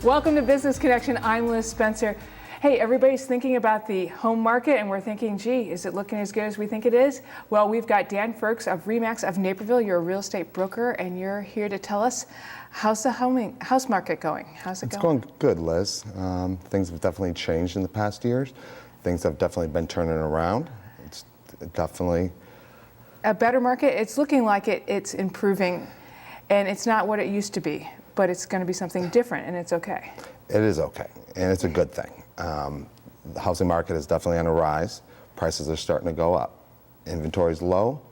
Welcome to Business Connection. I'm Liz Spencer. Hey, everybody's thinking about the home market and we're thinking, gee, is it looking as good as we think it is? Well, we've got Dan Firks of REMAX of Naperville. You're a real estate broker and you're here to tell us, how's the house market going? How's it going? It's going good, Liz. Things have definitely changed in the past years. Things have definitely been turning around. It's definitely a better market. It's looking like it's improving, and it's not what it used to be, but it's going to be something different, and it's okay. It is okay, and it's a good thing. The housing market is definitely on a rise. Prices are starting to go up. Inventory's low.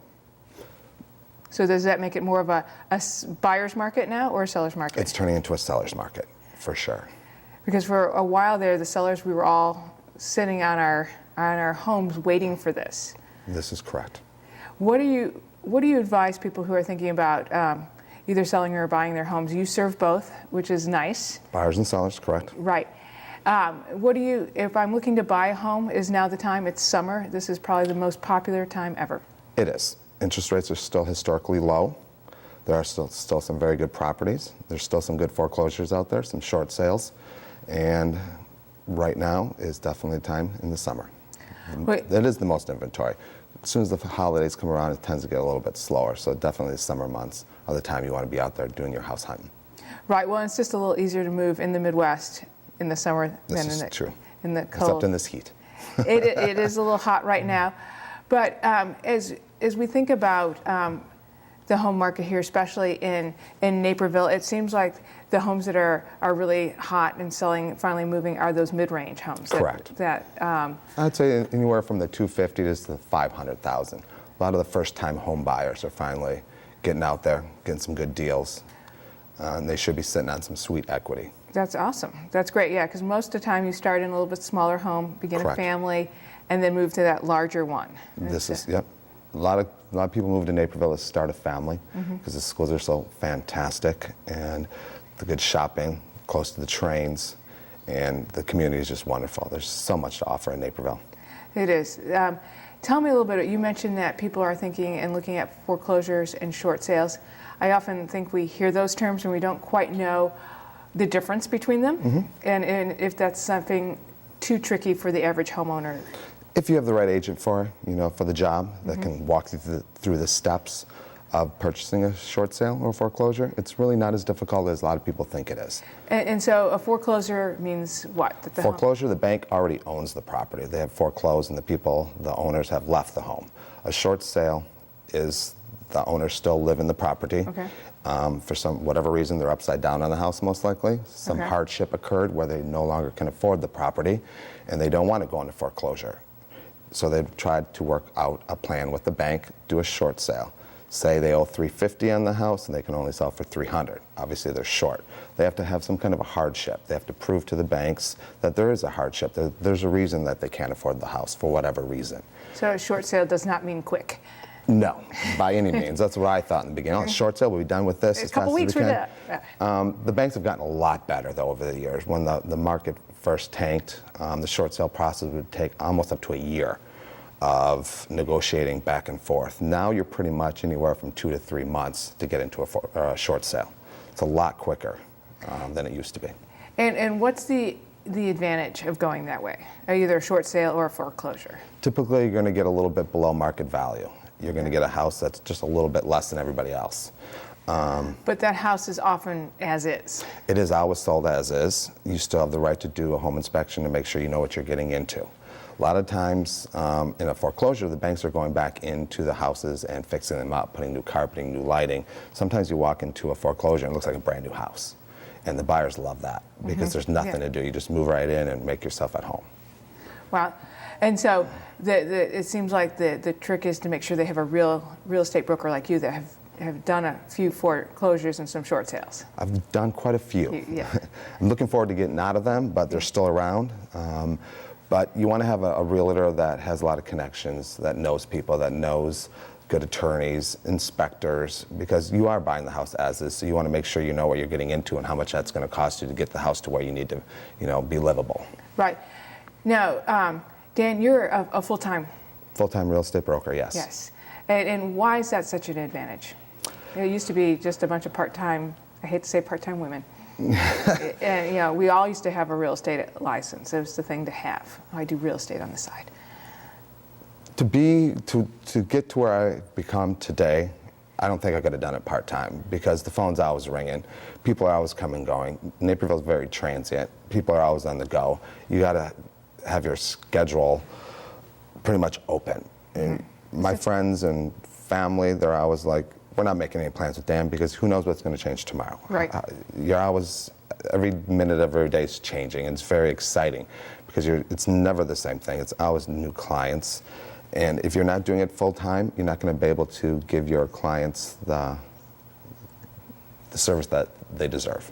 So does that make it more of a buyer's market now or a seller's market? It's turning into a seller's market, for sure. Because for a while there, the sellers, we were all sitting on our homes waiting for this. This is correct. What do you advise people who are thinking about either selling or buying their homes? You serve both, which is nice. Buyers and sellers, correct. Right. If I'm looking to buy a home, is now the time? It's summer. This is probably the most popular time ever. It is. Interest rates are still historically low. There are still some very good properties. There's still some good foreclosures out there, some short sales. And right now is definitely the time in the summer. It is the most inventory. As soon as the holidays come around, it tends to get a little bit slower. So definitely the summer months are the time you want to be out there doing your house hunting. Right. Well, it's just a little easier to move in the Midwest in the summer than in the cold. Except in this heat. It is a little hot right now. But as we think about the home market here, especially in Naperville, it seems like the homes that are really hot and selling, finally moving, are those mid-range homes. Correct. I'd say anywhere from the 250 to the 500,000. A lot of the first-time home buyers are finally getting out there, getting some good deals, and they should be sitting on some sweet equity. That's awesome. That's great. Yeah, because most of the time you start in a little bit smaller home, begin Correct. a family, and then move to that larger one. Yep. A lot of people move to Naperville to start a family because the schools are so fantastic and the good shopping, close to the trains, and the community is just wonderful. There's so much to offer in Naperville. It is. Tell me a little bit, you mentioned that people are thinking and looking at foreclosures and short sales. I often think we hear those terms and we don't quite know the difference between them, and if that's something too tricky for the average homeowner. If you have the right agent for the job that can walk you through the steps of purchasing a short sale or foreclosure, it's really not as difficult as a lot of people think it is. And so a foreclosure means what? Foreclosure, the bank already owns the property. They have foreclosed and the owners have left the home. A short sale is the owners still live in the property. Okay. For whatever reason, they're upside down on the house most likely. Some hardship occurred where they no longer can afford the property and they don't want to go into foreclosure. So they've tried to work out a plan with the bank, do a short sale. Say they owe $350 on the house and they can only sell for $300. Obviously they're short. They have to have some kind of a hardship. They have to prove to the banks that there is a hardship. There's a reason that they can't afford the house for whatever reason. So a short sale does not mean quick. No, by any means. That's what I thought in the beginning. Oh, short sale, we'll be done with this as fast as we can. A couple weeks for that. The banks have gotten a lot better, though, over the years. When the market first tanked, the short sale process would take almost up to a year of negotiating back and forth. Now you're pretty much anywhere from 2 to 3 months to get into a short sale. It's a lot quicker than it used to be. And what's the advantage of going that way, either a short sale or a foreclosure? Typically, you're going to get a little bit below market value. You're going to get a house that's just a little bit less than everybody else. But that house is often as is. It is always sold as is. You still have the right to do a home inspection to make sure you know what you're getting into. A lot of times in a foreclosure, the banks are going back into the houses and fixing them up, putting new carpeting, new lighting. Sometimes you walk into a foreclosure and it looks like a brand new house. And the buyers love that because there's nothing to do. You just move right in and make yourself at home. Wow. And so it seems like the trick is to make sure they have a real estate broker like you that have done a few foreclosures and some short sales. I've done quite a few. Yeah. I'm looking forward to getting out of them, but they're still around. But you want to have a realtor that has a lot of connections, that knows people, that knows good attorneys, inspectors, because you are buying the house as is, so you want to make sure you know what you're getting into and how much that's going to cost you to get the house to where you need to, be livable. Right. Now, Dan, you're a full-time real estate broker, yes. Yes. And why is that such an advantage? It used to be just a bunch of part-time, I hate to say part-time women. And, you know, we all used to have a real estate license. It was the thing to have. I do real estate on the side. To get to where I've become today, I don't think I could have done it part-time because the phone's always ringing. People are always coming and going. Naperville's very transient. People are always on the go. You got to have your schedule pretty much open. And my friends and family, they're always like, we're not making any plans with Dan because who knows what's going to change tomorrow. Right. You're always, every minute of every day is changing. It's very exciting because it's never the same thing. It's always new clients. And if you're not doing it full time, you're not going to be able to give your clients the service that they deserve.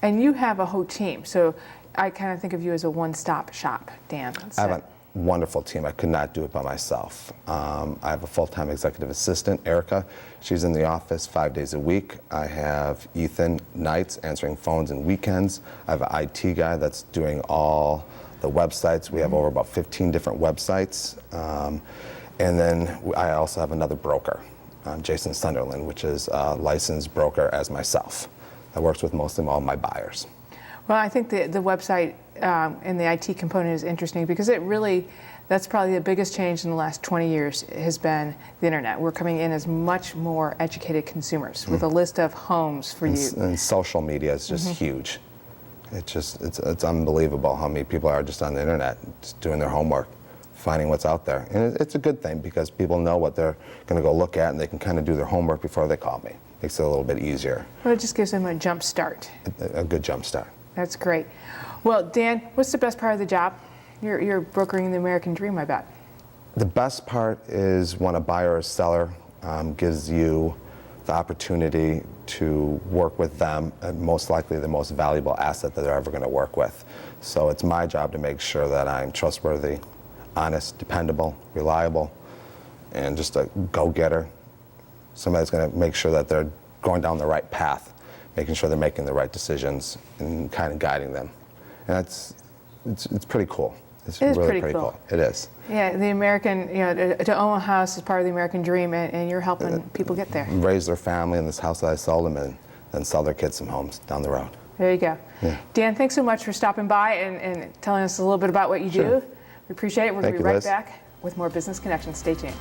And you have a whole team, so I kind of think of you as a one-stop shop, Dan. I have a wonderful team. I could not do it by myself. I have a full-time executive assistant, Erica. She's in the office 5 days a week. I have Ethan nights answering phones and weekends. I have an IT guy that's doing all the websites. We have over about 15 different websites. And then I also have another broker, Jason Sunderland, which is a licensed broker as myself. That works with mostly all my buyers. Well, I think the website and the IT component is interesting because it really, that's probably the biggest change in the last 20 years has been the internet. We're coming in as much more educated consumers with a list of homes for you. And social media is just huge. It's unbelievable how many people are just on the internet, just doing their homework, finding what's out there. And it's a good thing because people know what they're going to go look at and they can kind of do their homework before they call me. Makes it a little bit easier. Well, it just gives them a jump start. A good jump start. That's great. Well, Dan, what's the best part of the job? You're brokering the American dream, I bet. The best part is when a buyer or seller gives you the opportunity to work with them, and most likely the most valuable asset that they're ever going to work with. So it's my job to make sure that I'm trustworthy, honest, dependable, reliable, and just a go-getter. Somebody's going to make sure that they're going down the right path, making sure they're making the right decisions and kind of guiding them. And it's pretty cool. It's really pretty cool. It is. Yeah, the American, you know, to own a house is part of the American dream, and you're helping people get there. Raise their family in this house that I sold them and then sell their kids some homes down the road. There you go. Yeah. Dan, thanks so much for stopping by and telling us a little bit about what you do. We appreciate it. We're going to be right back with more Business Connections. Stay tuned.